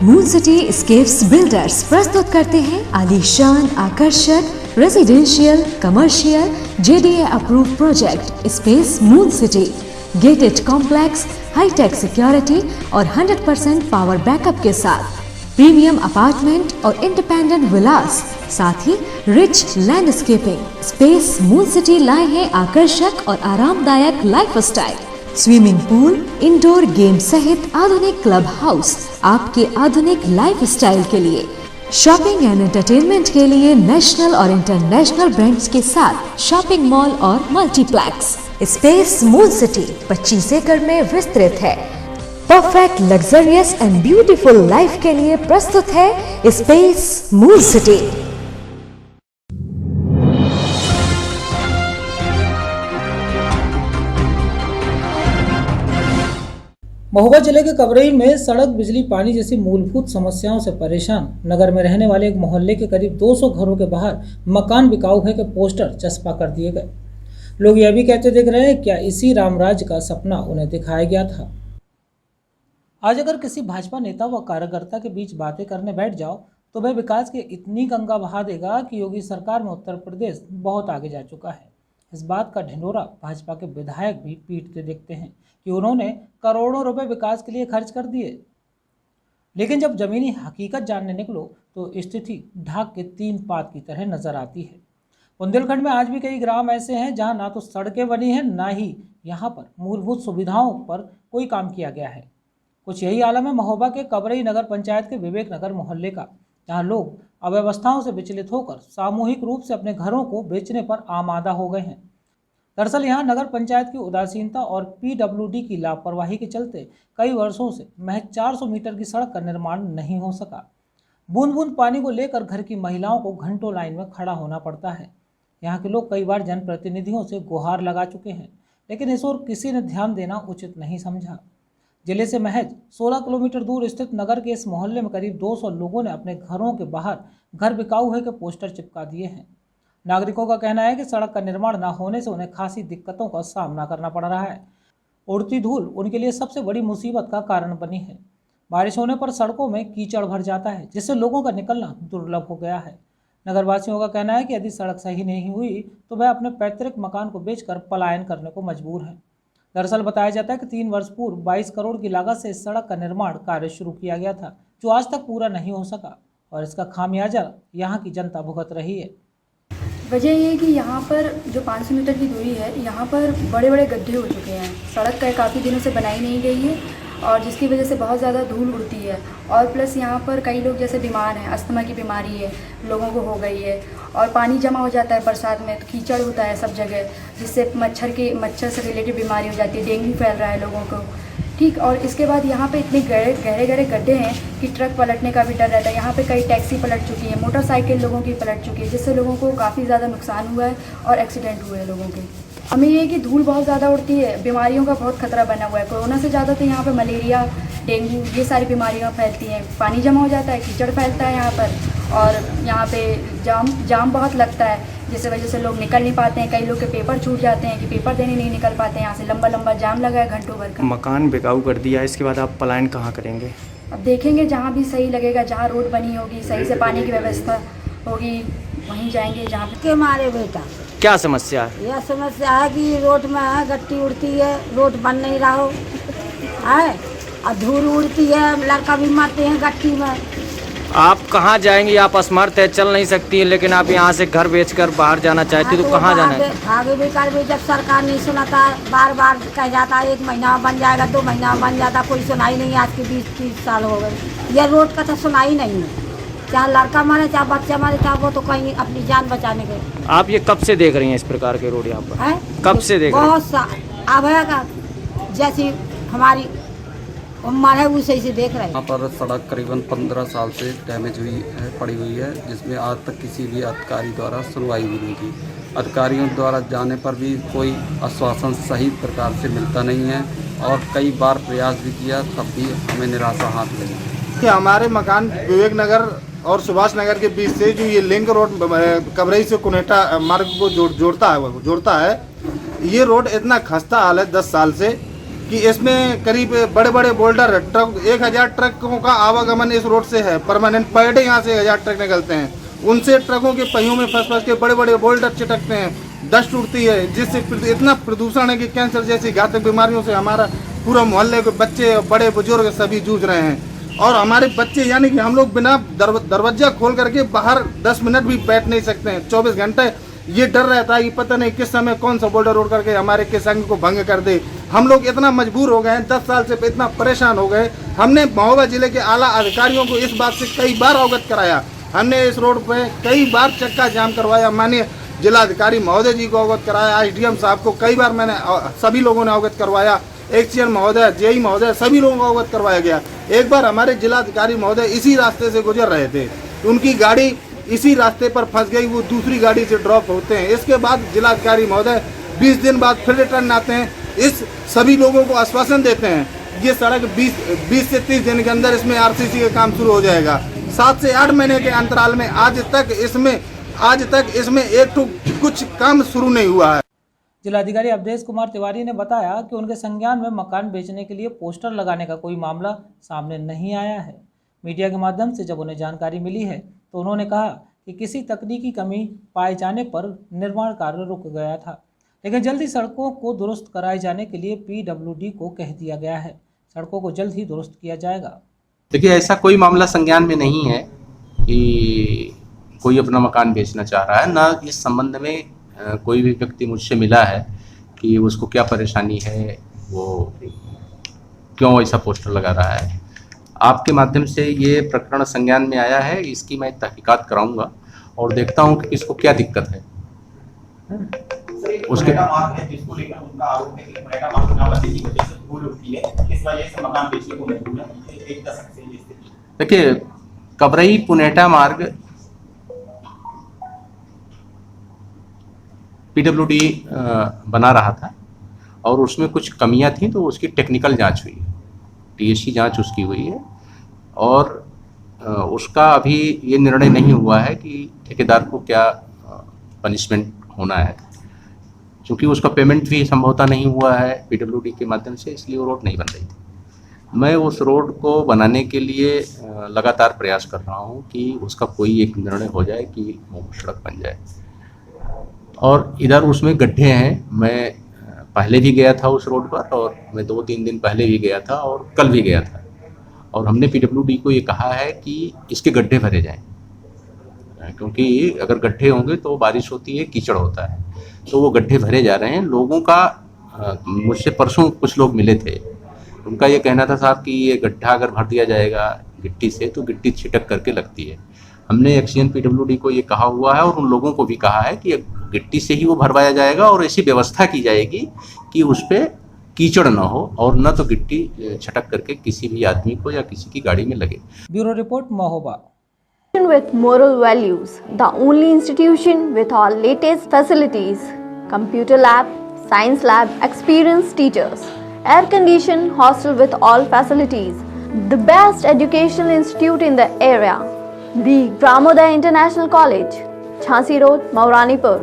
Moon city escapes builders प्रस्तुत करते हैं आलीशान आकर्षक residential commercial JDA approve project space moon city. Gated complex, hi-tech security और 100% पावर बैकअप के साथ प्रीमियम अपार्टमेंट और इंडिपेंडेंट विलास, साथ ही rich landscaping. Space moon city लाए हैं आकर्षक और आरामदायक lifestyle, swimming pool, indoor game सहित आधुनिक क्लब हाउस आपके आधुनिक लाइफस्टाइल के लिए। शॉपिंग एंड एंटरटेनमेंट के लिए नेशनल और इंटरनेशनल ब्रांड्स के साथ शॉपिंग मॉल और मल्टीप्लेक्स। स्पेस मून सिटी 25 एकड़ में विस्तृत है। Perfect luxurious and beautiful life के लिए प्रस्तुत है स्पेस मून सिटी। महोबा जिले के कबरई में सड़क, बिजली, पानी जैसी मूलभूत समस्याओं से परेशान नगर में रहने वाले एक मोहल्ले के करीब 200 घरों के बाहर मकान बिकाऊ है के पोस्टर चस्पा कर दिए गए। लोग यह भी कहते दिख रहे हैं, क्या इसी रामराज का सपना उन्हें दिखाया गया था। आज अगर किसी भाजपा नेता व कार्यकर्ता के बीच बातें करने बैठ जाओ तो वह विकास की इतनी गंगा बहा देगा कि योगी सरकार में उत्तर प्रदेश बहुत आगे जा चुका है। इस बात का ढिंढोरा भाजपा के विधायक भी पीटते दिखते हैं कि उन्होंने करोड़ों रुपए विकास के लिए खर्च कर दिए, लेकिन जब जमीनी हकीकत जानने निकलो तो स्थिति ढाक के 3 पात की तरह नजर आती है। बुंदेलखंड में आज भी कई ग्राम ऐसे हैं जहां ना तो सड़कें बनी हैं, ना ही यहां पर मूलभूत सुविधाओं पर कोई काम किया गया है। कुछ यही आलम है महोबा के कबरई नगर पंचायत के विवेक नगर मोहल्ले का, जहां लोग अव्यवस्थाओं से विचलित होकर सामूहिक रूप से अपने घरों को बेचने पर आमादा हो गए हैं। दरअसल यहां नगर पंचायत की उदासीनता और PWD की लापरवाही के चलते कई वर्षों से महज 400 मीटर की सड़क का निर्माण नहीं हो सका। बूंद बूंद पानी को लेकर घर की महिलाओं को घंटों लाइन में खड़ा होना पड़ता है। यहाँ के लोग कई बार जनप्रतिनिधियों से गुहार लगा चुके हैं, लेकिन इस ओर किसी ने ध्यान देना उचित नहीं समझा। जिले से महज 16 किलोमीटर दूर स्थित नगर के इस मोहल्ले में करीब 200 लोगों ने अपने घरों के बाहर घर बिकाऊ है के पोस्टर चिपका दिए हैं। नागरिकों का कहना है कि सड़क का निर्माण न होने से उन्हें खासी दिक्कतों का सामना करना पड़ रहा है। उड़ती धूल उनके लिए सबसे बड़ी मुसीबत का कारण बनी है। बारिश होने पर सड़कों में कीचड़ भर जाता है, जिससे लोगों का निकलना दुर्लभ हो गया है। नगरवासियों का कहना है कि यदि सड़क सही नहीं हुई तो वह अपने पैतृक मकान को बेचकर पलायन करने को मजबूर है। दरअसल बताया जाता है कि 3 वर्ष पूर्व 22 करोड़ की लागत से इस सड़क का निर्माण कार्य शुरू किया गया था, जो आज तक पूरा नहीं हो सका और इसका खामियाजा यहाँ की जनता भुगत रही है। वजह ये है कि यहाँ पर जो 500 मीटर की दूरी है, यहाँ पर बड़े बड़े गड्ढे हो चुके हैं। सड़क का काफ़ी दिनों से बनाई नहीं गई है और जिसकी वजह से बहुत ज़्यादा धूल उड़ती है। और प्लस यहाँ पर कई लोग जैसे बीमार हैं, अस्थमा की बीमारी है लोगों को हो गई है, और पानी जमा हो जाता है बरसात में तो कीचड़ होता है सब जगह, जिससे मच्छर से रिलेटेड बीमारी हो जाती है, डेंगू फैल रहा है लोगों को। ठीक, और इसके बाद यहाँ पे इतने गहरे गड्ढे हैं कि ट्रक पलटने का भी डर रहता है। यहाँ पे कई टैक्सी पलट चुकी है, मोटरसाइकिल लोगों की पलट चुकी है, जिससे लोगों को काफ़ी ज़्यादा नुकसान हुआ है और एक्सीडेंट हुए हैं लोगों के। हमें ये है कि धूल बहुत ज़्यादा उड़ती है, बीमारियों का बहुत खतरा बना हुआ है। कोरोना से ज़्यादा तो यहाँ पे मलेरिया, डेंगू, ये सारी बीमारियाँ फैलती हैं। पानी जमा हो जाता है, कीचड़ फैलता है यहाँ पर, और यहाँ पे जाम बहुत लगता है, जिससे वजह से लोग निकल नहीं पाते हैं। कई लोग के पेपर छूट जाते हैं कि पेपर देने नहीं निकल पाते हैं। यहाँ से लंबा जाम लगा है घंटों भर का। मकान बिकाऊ कर दिया, इसके बाद आप पलायन कहाँ करेंगे? अब देखेंगे जहाँ भी सही लगेगा, जहाँ रोड बनी होगी, सही से पानी की व्यवस्था होगी, वहीं जाएंगे जहाँ के मारे बेटा। क्या समस्या है? यह समस्या है कि रोड में है गट्टी उड़ती है, रोड बन नहीं रहा हो है, और धूल उड़ती है, लड़का भी मरते हैं गट्टी में। आप कहाँ जाएंगी? आप असमर्थ है, चल नहीं सकती है, लेकिन आप यहाँ से घर बेचकर बाहर जाना चाहती तो कहाँ जाना है? आगे बेकार भी जब सरकार नहीं सुनाता, बार बार कह जाता है 1 महीना बन जाएगा, 2 महीना बन जाता, कोई सुनाई नहीं। आज के 20-30 साल हो गए, यह रोड का तो सुनाई नहीं है। चाहे लड़का मारे, चाहे बच्चा मारे, चाहे वो तो कहीं अपनी जान बचाने गए। आप ये कब से देख रही हैं इस प्रकार के रोड यहाँ पर? कब से देख रही हैं? बहुत सा अब है, जैसी हमारी उम्र है उसे से देख रहे हैं। यहाँ पर सड़क करीबन 15 साल से डैमेज हुई है, पड़ी हुई है, जिसमें आज तक किसी भी अधिकारी द्वारा सुनवाई भी नहीं की। अधिकारियों द्वारा जाने पर भी कोई आश्वासन सही प्रकार से मिलता नहीं है, और कई बार प्रयास भी किया, तब भी हमें निराशा हाथ लगी। हमारे मकान विवेक नगर और सुभाष नगर के बीच से जो ये लिंक रोड कबरई से कुनेटा मार्ग को जोड़ता है, ये रोड इतना खस्ता हाल है 10 साल से कि इसमें करीब बड़े बड़े बोल्डर ट्रक 1000 ट्रकों का आवागमन इस रोड से है परमानेंट। पर डे यहाँ से 1000 ट्रक निकलते हैं, उनसे ट्रकों के पहियों में फंस के बड़े बड़े बोल्डर चिटकते हैं, डस्ट उड़ती है, जिससे इतना प्रदूषण है कि कैंसर जैसी घातक बीमारियों से हमारा पूरा मोहल्ले के बच्चे बड़े बुजुर्ग सभी जूझ रहे हैं। और हमारे बच्चे यानी कि हम लोग बिना दरवाजा खोल करके बाहर 10 मिनट भी बैठ नहीं सकते हैं। 24 घंटे ये डर रहता है कि पता नहीं किस समय कौन सा बोल्डर उड़ करके हमारे किसान को भंग कर दे। हम लोग इतना मजबूर हो गए हैं, 10 साल से इतना परेशान हो गए। हमने महोबा जिले के आला अधिकारियों को इस बात से कई बार अवगत कराया, हमने इस रोड पे कई बार चक्का जाम करवाया, माननीय जिलाधिकारी महोदय जी को अवगत कराया, एसडीएम साहब को कई बार मैंने सभी लोगों ने अवगत करवाया, एक्सीएन महोदय, जेई महोदय, सभी लोगों को अवगत करवाया गया। एक बार हमारे जिलाधिकारी महोदय इसी रास्ते से गुजर रहे थे, उनकी गाड़ी इसी रास्ते पर फंस गई, वो दूसरी गाड़ी से ड्रॉप होते हैं। इसके बाद जिलाधिकारी महोदय 20 दिन बाद फिर रिटर्न आते हैं, इस सभी लोगों को आश्वासन देते हैं ये सड़क 20 से 30 दिन के अंदर इसमें आरसीसी का काम शुरू हो जाएगा। 7 से 8 महीने के अंतराल में आज तक इसमें एक तो कुछ काम शुरू नहीं हुआ है। जिलाधिकारी अवधेश कुमार तिवारी ने बताया कि उनके संज्ञान में मकान बेचने के लिए पोस्टर लगाने का कोई मामला सामने नहीं आया है। मीडिया के माध्यम से जब उन्हें जानकारी मिली है तो उन्होंने कहा कि किसी तकनीकी कमी पाए जाने पर निर्माण कार्य रुक गया था, लेकिन जल्द ही सड़कों को दुरुस्त कराए जाने के लिए पीडब्ल्यूडी को कह दिया गया है। सड़कों को जल्द ही दुरुस्त किया जाएगा। देखिए, ऐसा कोई मामला संज्ञान में नहीं है कि कोई अपना मकान बेचना चाह रहा है, ना इस संबंध में कोई भी व्यक्ति मुझसे मिला है कि उसको क्या परेशानी है, वो क्यों ऐसा पोस्टर लगा रहा है। आपके माध्यम से ये प्रकरण संज्ञान में आया है, इसकी मैं तहकीकात कराऊंगा और देखता हूं कि किसको क्या दिक्कत है। उसके देखिए, कबरई पुनेटा मार्ग पीडब्ल्यूडी बना रहा था और उसमें कुछ कमियां थी, तो उसकी टेक्निकल जांच हुई है, टीएससी जांच उसकी हुई है और उसका अभी ये निर्णय नहीं हुआ है कि ठेकेदार को क्या पनिशमेंट होना है, क्योंकि उसका पेमेंट भी संभवतः नहीं हुआ है पीडब्ल्यूडी के माध्यम से, इसलिए वो रोड नहीं बन रही थी। मैं उस रोड को बनाने के लिए लगातार प्रयास कर रहा हूँ कि उसका कोई एक निर्णय हो जाए कि वो सड़क बन जाए। और इधर उसमें गड्ढे हैं, मैं पहले भी गया था उस रोड पर और मैं 2-3 दिन पहले भी गया था और कल भी गया था, और हमने पीडब्ल्यूडी को ये कहा है कि इसके गड्ढे भरे जाएं, क्योंकि अगर गड्ढे होंगे तो बारिश होती है, कीचड़ होता है, तो वो गड्ढे भरे जा रहे हैं। लोगों का मुझसे परसों कुछ लोग मिले थे, उनका ये कहना था साहब कि ये गड्ढा अगर भर दिया जाएगा गिट्टी से तो गिट्टी छिटक करके लगती है। हमने एक्सीएन पीडब्ल्यूडी को ये कहा हुआ है और उन लोगों को भी कहा है कि गिट्टी से ही वो भरवाया जाएगा और ऐसी व्यवस्था की जाएगी कि उस पर कीचड़ ना हो और न तो गिट्टी छटक करके किसी भी आदमी को या किसी की गाड़ी में लगे। Bureau report Mahoba. With moral values, the only institution with all latest facilities, computer lab, science lab, experienced teachers, air-conditioned hostel with all facilities, the best educational institute in the area, the Pramodaya International College, Jhansi Road, Mauranipur.